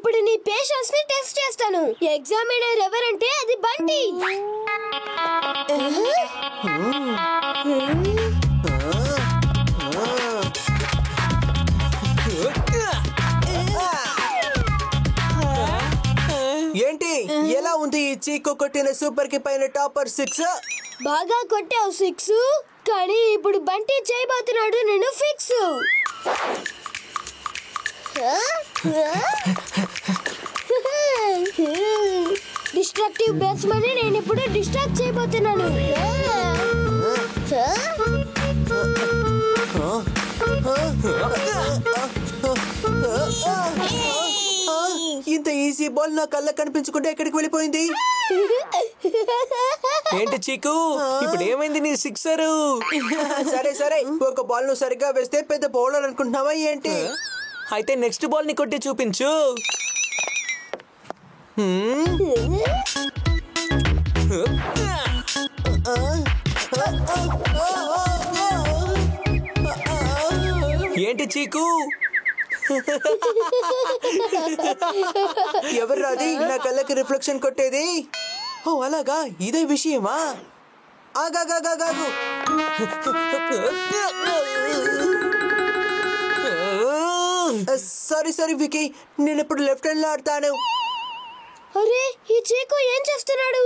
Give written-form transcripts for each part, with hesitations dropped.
ఇప్పుడు నీ పేషెన్స్ ని టెస్ట్ చేస్తాను. ఎగ్జామినర్ ఎవరంటే అది బంటి. ఏంటి ఎలా ఉంది ఈ చీకు కొట్టిన సూపర్ కి పైన టాపర్ 6? బాగా కొట్టావు 6, కానీ ఇప్పుడు బంటి చేయబోతున్నాడు నేను ఫిక్స్. డిస్ట్రక్టివ్ బ్యాట్స్మన్ నేను ఇప్పుడు డిస్ట్రాక్ట్ చేయబోతున్నాను. ఇంత ఈజీ బాల్ నా కళ్ళ కనిపించకుండా ఎక్కడికి వెళ్ళిపోయింది? ఏంటి చీకు, ఇప్పుడు ఏమైంది నీ సిక్సరు? సరే సరే, ఒక బాల్ ను సరిగ్గా వేస్తే పెద్ద బౌలర్ అనుకుంటున్నావా ఏంటి? అయితే నెక్స్ట్ బాల్ ని కొట్టి చూపించు. ఏంటి చీకు? ఎవరు రాది నా కళ్ళకి రిఫ్లెక్షన్ కొట్టేది? ఓ అలాగా, ఇదే విషయమా? ఆగాగాగాగు, సారీ సారీ వికీ, నేను ఇప్పుడు లెఫ్ట్ హ్యాండ్ లో ఆడతాను. అరే ఈ చీకు ఏం చేస్తున్నాడు?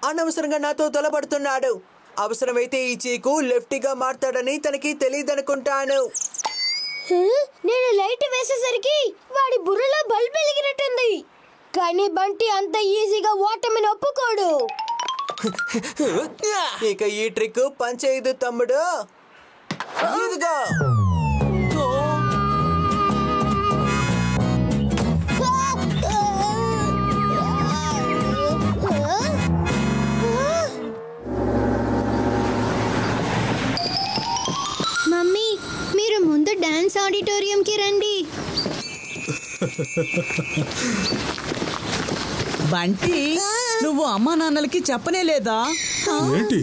అనవసరంగా నాతో తలపడుతున్నాడు. అవసరమైతే ఈ చీకు లెఫ్టీగా మారుతాడని తనకి తెలియదనుకుంటాను. నేను లైట్ వేసేసరికి వాడి బుర్రలో బల్బ్ వెలిగినట్టుంది. కానీ బంటి అంత ఈజీగా ఓటమిని ఒప్పుకోడు. ఇక ఈ ట్రిక్ పనిచేయదు తమ్ముడు. ఇదిగో మమ్మీ, మీరు ముందు డాన్స్ ఆడిటోరియంకి రండి. బంటి, నువ్వు అమ్మా నాన్నలకి చెప్పనే లేదా? ఏంటి?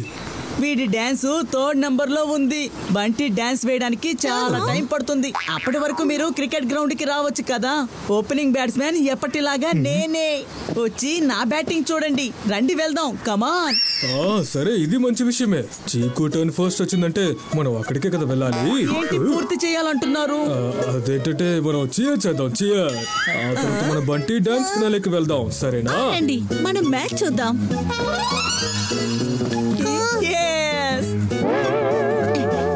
వీడి డాన్స్ 3rd నంబర్ లో ఉంది. బంటి డాన్స్ వేయడానికి చాలా టైం పడుతుంది. అప్పటి వరకు మీరు క్రికెట్ గ్రౌండ్ కి రావచ్చు కదా. ఓపెనింగ్ బ్యాట్స్మెన్ ఎప్పటిలాగా నేనే. వచ్చి నా బ్యాటింగ్ చూడండి. రండి వెళ్దాం, కమాన్. సరే, ఇది మంచి విషయమే. చీకు టర్న్ ఫస్ట్ వచ్చిందంటే మనం అక్కడికే కదా వెళ్ళాలి. ఏంటి పూర్తి చేయాలంటున్నారు? అదేంటంటే మనం చీర్ చేద్దాం, చీర్. ఆ తర్వాత మన బంటి డాన్స్ ఫినాలేకి వెళ్దాం, సరేనా? రండి మనం మ్యాచ్ చూద్దాం.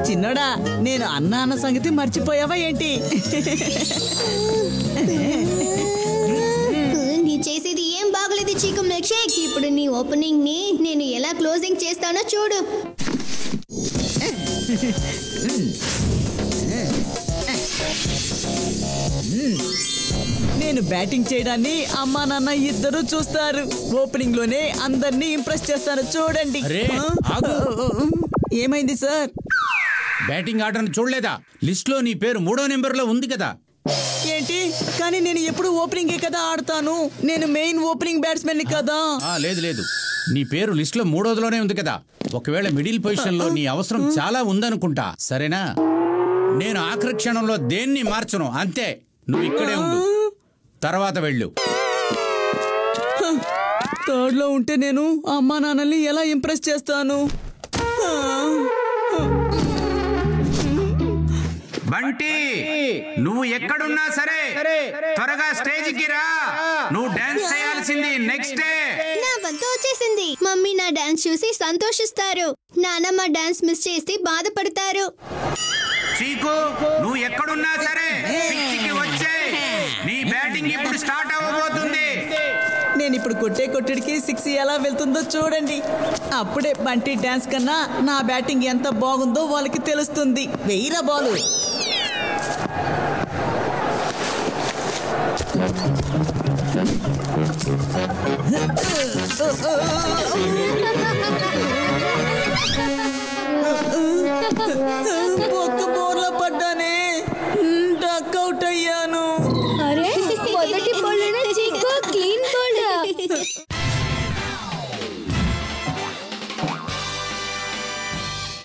చిన్నోడా, నేను అన్న సంగతి మర్చిపోయావా ఏంటి? నీ చేసేది ఏం బాగలేదు చీకు మిల్క్ షేక్. ఇప్పుడు నీ ఓపెనింగ్ ని నేను ఎలా క్లోజింగ్ చేస్తానో చూడు. నేను బ్యాటింగ్ చేయడాన్ని అమ్మా నాన్న ఇద్దరు చూస్తారు. ఓపెనింగ్ లోనే అందరినీ ఇంప్రెస్ చేస్తాను, చూడండి. ఏమైంది సార్? బ్యాటింగ్ ఆర్డర్ చూడలేదా? లిస్ట్ లో నీ పేరు 3వ నెంబర్ లో ఉంది కదా. ఏంటి? కానీ నేను ఎప్పుడు ఓపెనింగే కదా ఆడతాను. నేను మెయిన్ ఓపెనింగ్ బ్యాట్స్మెన్ కదా. లేదు లేదు, నీ పేరు లిస్ట్ లో 3వదిలోనే ఉంది కదా. ఒకవేళ మిడిల్ పొజిషన్ లో నీ అవసరం చాలా ఉందనుకుంటా, సరేనా? నేను ఆఖరి క్షణంలో దేన్ని మార్చను, అంతే. నువ్వు ఇక్కడే ఉండు, తర్వాత వెళ్ళు. 3rd లో ఉంటే నేను అమ్మా నాన్నల్ని ఎలా ఇంప్రెస్ చేస్తాను? బంటి, నువ్వు ఎక్కడున్నా సరే త్వరగా స్టేజ్కి రా. నువ్వు డాన్స్ చేయాల్సింది నెక్స్ట్ డే. నా వంతు వచ్చేసింది. మమ్మీ నా డాన్స్ చూసి సంతోషిస్తారు. నాన్నమ్మ డాన్స్ మిస్ చేసి బాధపడతారు. చీకు, నువ్వు ఎక్కడున్నా సరే పిచ్చికి వచ్చే. నీ బ్యాటింగ్ ఇప్పుడు స్టార్ట్ అవ్వబోతుంది. నేను ఇప్పుడు కొట్టే కొట్టడికి 6 ఎలా వెళ్తుందో చూడండి. అప్పుడే బంటి డాన్స్ కన్నా నా బ్యాటింగ్ ఎంత బాగుందో వాళ్ళకి తెలుస్తుంది. వెయ్యిరా బాలు.